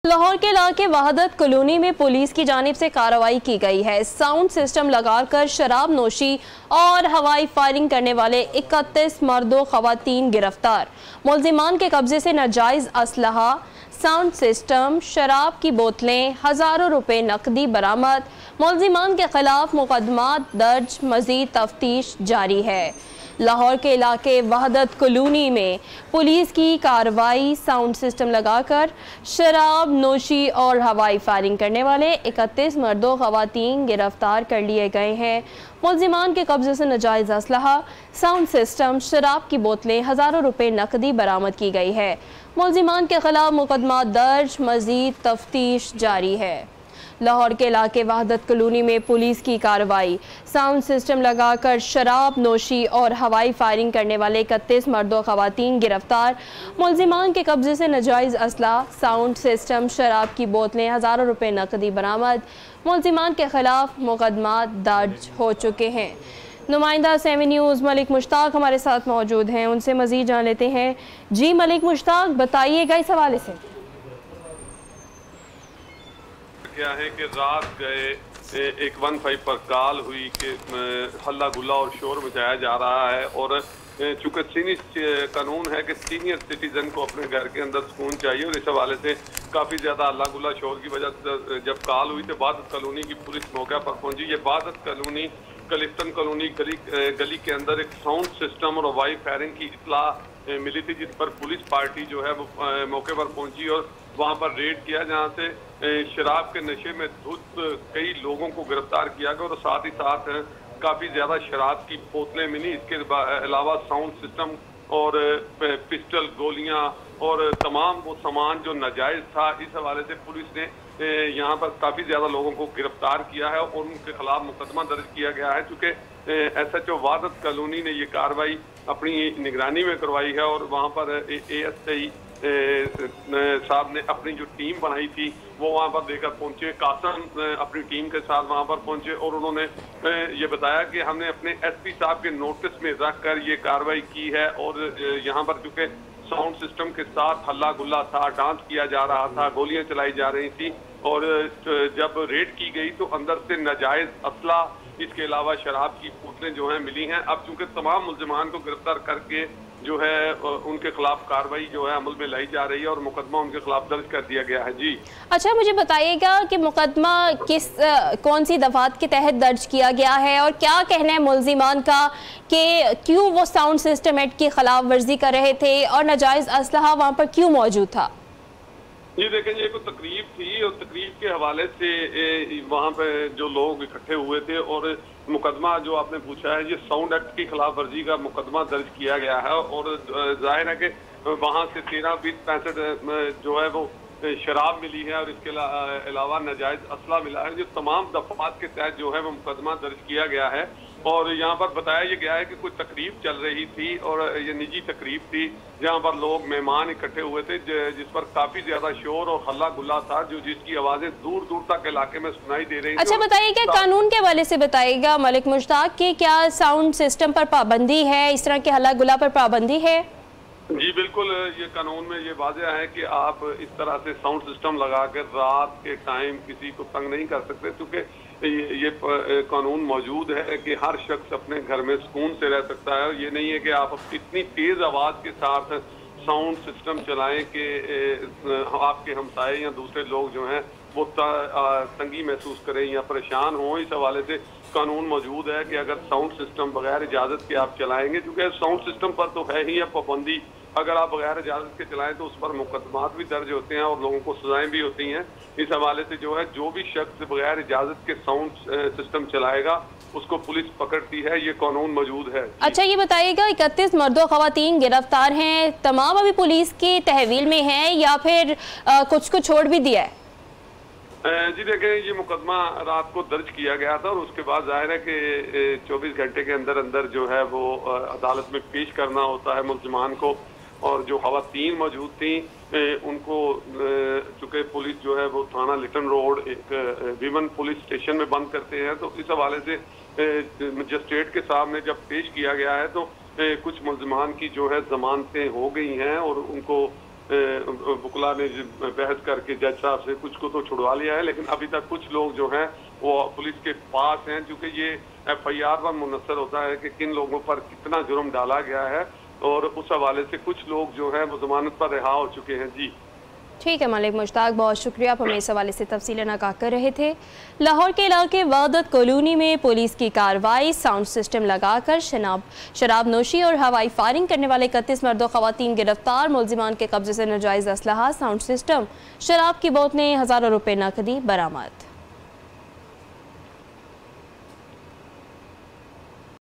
लाहौर के इलाके वहादत कॉलोनी में पुलिस की जानिब से कार्रवाई की गई है। साउंड सिस्टम लगाकर शराब नोशी और हवाई फायरिंग करने वाले 31 मर्दों खवातीन गिरफ्तार। मुल्जिमान के कब्जे से नाजायज असलहा, साउंड सिस्टम, शराब की बोतलें, हजारों रुपए नकदी बरामद। मुल्जिमान के खिलाफ मुकदमा दर्ज, मजीद तफ्तीश जारी है। लाहौर के इलाके वहादत कॉलोनी में पुलिस की कार्रवाई, साउंड सिस्टम लगाकर शराब नोशी और हवाई फायरिंग करने वाले 31 मर्दों खवातीन गिरफ्तार कर लिए गए हैं। मुल्जिमान के कब्जे से नाजायज असलहा, साउंड सिस्टम, शराब की बोतलें, हजारों रुपए नकदी बरामद की गई है। मुल्जिमान के खिलाफ मुकदमा दर्ज, मजीद तफ्तीश जारी है। लाहौर के इलाके वहादत कॉलोनी में पुलिस की कार्रवाई, साउंड सिस्टम लगाकर शराब नोशी और हवाई फायरिंग करने वाले 31 मर्दों खवातीन गिरफ्तार। मुल्जिमान के कब्जे से नाजायज असला, साउंड सिस्टम, शराब की बोतलें, हजारों रुपए नकदी बरामद। मुल्जिमान के खिलाफ मुकदमा दर्ज हो चुके हैं। नुमाइंदा 7 न्यूज़ मलिक मुश्ताक हमारे साथ मौजूद हैं, उनसे मजीद जान लेते हैं। जी मलिक मुश्ताक, बताइएगा इस हवाले से। क्या है कि रात गए 115 पर कॉल हुई कि हल्ला गुल्ला और शोर मचाया जा रहा है, और चूँकि सीनियर कानून है कि सीनियर सिटीजन को अपने घर के अंदर सुकून चाहिए, और इस हवाले से काफ़ी ज़्यादा हल्ला गुल्ला शोर की वजह से जब कॉल हुई तो वहादत कॉलोनी की पुलिस मौके पर पहुंची। ये वहादत कॉलोनी क्लिफ्टन कॉलोनी गली के अंदर एक साउंड सिस्टम और हवाई फायरिंग की इत्तला मिली थी, जिस पर पुलिस पार्टी जो है वो मौके पर पहुंची और वहां पर रेड किया, जहां से शराब के नशे में धुत कई लोगों को गिरफ्तार किया गया और साथ ही साथ काफ़ी ज़्यादा शराब की बोतलें मिली। इसके अलावा साउंड सिस्टम और पिस्टल, गोलियां और तमाम वो सामान जो नाजायज़ था, इस हवाले से पुलिस ने यहाँ पर काफ़ी ज़्यादा लोगों को गिरफ्तार किया है और उनके खिलाफ मुकदमा दर्ज किया गया है। चूँकि SHO वहादत कॉलोनी ने ये कार्रवाई अपनी निगरानी में करवाई है और वहाँ पर ASI साहब ने अपनी जो टीम बनाई थी वो वहाँ पर लेकर पहुँचे। कासम अपनी टीम के साथ वहाँ पर पहुँचे और उन्होंने ये बताया कि हमने अपने SP साहब के नोटिस में रख कर ये कार्रवाई की है, और यहाँ पर चूँकि साउंड सिस्टम के साथ हल्ला गुल्ला था, डांस किया जा रहा था, गोलियां चलाई जा रही थी, और जब रेड की गई तो अंदर से नाजायज असला, इसके अलावा शराब की बोतलें जो हैं मिली हैं। अब चूंकि तमाम मुल्जिमान को गिरफ्तार करके जो है उनके खिलाफ कार्रवाई जो है अमल में लाई जा रही है और मुकदमा उनके खिलाफ दर्ज कर दिया गया है। जी अच्छा, मुझे बताइएगा कि मुकदमा कौन सी दफात के तहत दर्ज किया गया है और क्या कहना है मुल्जिमान का कि क्यों वो साउंड सिस्टम एक्ट की खिलाफ वर्जी कर रहे थे और नाजायज असलहा वहाँ पर क्यों मौजूद था? जी देखें, ये कोई तकरीब थी और तकरीब के हवाले से वहाँ पे जो लोग इकट्ठे हुए थे, और मुकदमा जो आपने पूछा है, ये साउंड एक्ट की खिलाफ वर्जी का मुकदमा दर्ज किया गया है। और जाहिर है कि वहाँ से 13-20-65 जो है वो शराब मिली है और इसके अलावा नाजायज असला मिला है। जो तमाम दफात के तहत जो है वो मुकदमा दर्ज किया गया है। और यहाँ पर बताया ये गया है कि कोई तकरीब चल रही थी और ये निजी तकरीब थी जहाँ पर लोग मेहमान इकट्ठे हुए थे, जिस पर काफी ज्यादा शोर और हल्ला गुल्ला था, जिसकी आवाजें दूर दूर तक इलाके में सुनाई दे रही थी। अच्छा बताइए, क्या कानून के हवाले से बताइएगा मलिक मुश्ताक कि क्या साउंड सिस्टम पर पाबंदी है, इस तरह के हल्ला गुल्ला पर पाबंदी है? जी बिल्कुल, ये कानून में ये वाज़ेह है कि आप इस तरह से साउंड सिस्टम लगा कर रात के टाइम किसी को तंग नहीं कर सकते, क्योंकि ये कानून मौजूद है कि हर शख्स अपने घर में सुकून से रह सकता है। ये नहीं है कि आप इतनी तेज़ आवाज़ के साथ साउंड सिस्टम चलाएं कि आपके हमसाए या दूसरे लोग जो हैं वो तंगी महसूस करें या परेशान हों। इस हवाले से कानून मौजूद है कि अगर साउंड सिस्टम बगैर इजाज़त के आप चलाएंगे, क्योंकि साउंड सिस्टम पर तो है ही पाबंदी, अगर आप बगैर इजाज़त के चलाएं तो उस पर मुकदमात भी दर्ज होते हैं और लोगों को सजाएं भी होती हैं। इस हवाले से जो है जो भी शख्स बगैर इजाज़त के साउंड सिस्टम चलाएगा उसको पुलिस पकड़ती है, ये कानून मौजूद है। अच्छा ये बताइएगा, 31 मर्दों खवातीन गिरफ्तार हैं, तमाम अभी पुलिस की तहवील में हैं या फिर कुछ को छोड़ भी दिया है? जी देखें, ये मुकदमा रात को दर्ज किया गया था और उसके बाद जाहिर है कि 24 घंटे के अंदर अंदर जो है वो अदालत में पेश करना होता है मुल्जिमान को, और जो खवातीन मौजूद थी उनको चूँकि पुलिस जो है वो थाना लिटन रोड एक विमन पुलिस स्टेशन में बंद करते हैं, तो इस हवाले से मजिस्ट्रेट के सामने जब पेश किया गया है तो कुछ मुल्जिमान की जो है जमानतें हो गई हैं और उनको وکلا نے بحث کر کے جج صاحب سے کچھ کو تو چھڑوا لیا ہے، لیکن ابھی تک کچھ لوگ جو ہیں وہ پولیس کے پاس ہیں، چونکہ یہ FIR پر منحصر ہوتا ہے کہ کن لوگوں پر کتنا جرم ڈالا گیا ہے، اور اس حوالے سے کچھ لوگ جو ہیں وہ ضمانت پر رہا ہو چکے ہیں۔ جی ٹھیک ہے ملک مشتاق، بہت شکریہ، آپ ہمیں اس حوالے سے تفصیلیں آگاہ کر رہے تھے۔ لاہور کے علاقے وحدت کالونی میں پولیس کی کارروائی، ساؤنڈ سسٹم لگا کر شراب نوشی اور ہوائی فائرنگ کرنے والے 31 مرد و خواتین گرفتار، ملزمان کے قبضے سے ناجائز اسلحہ، ساؤنڈ سسٹم، شراب کی بوتلیں، ہزاروں روپے نقدی برآمد۔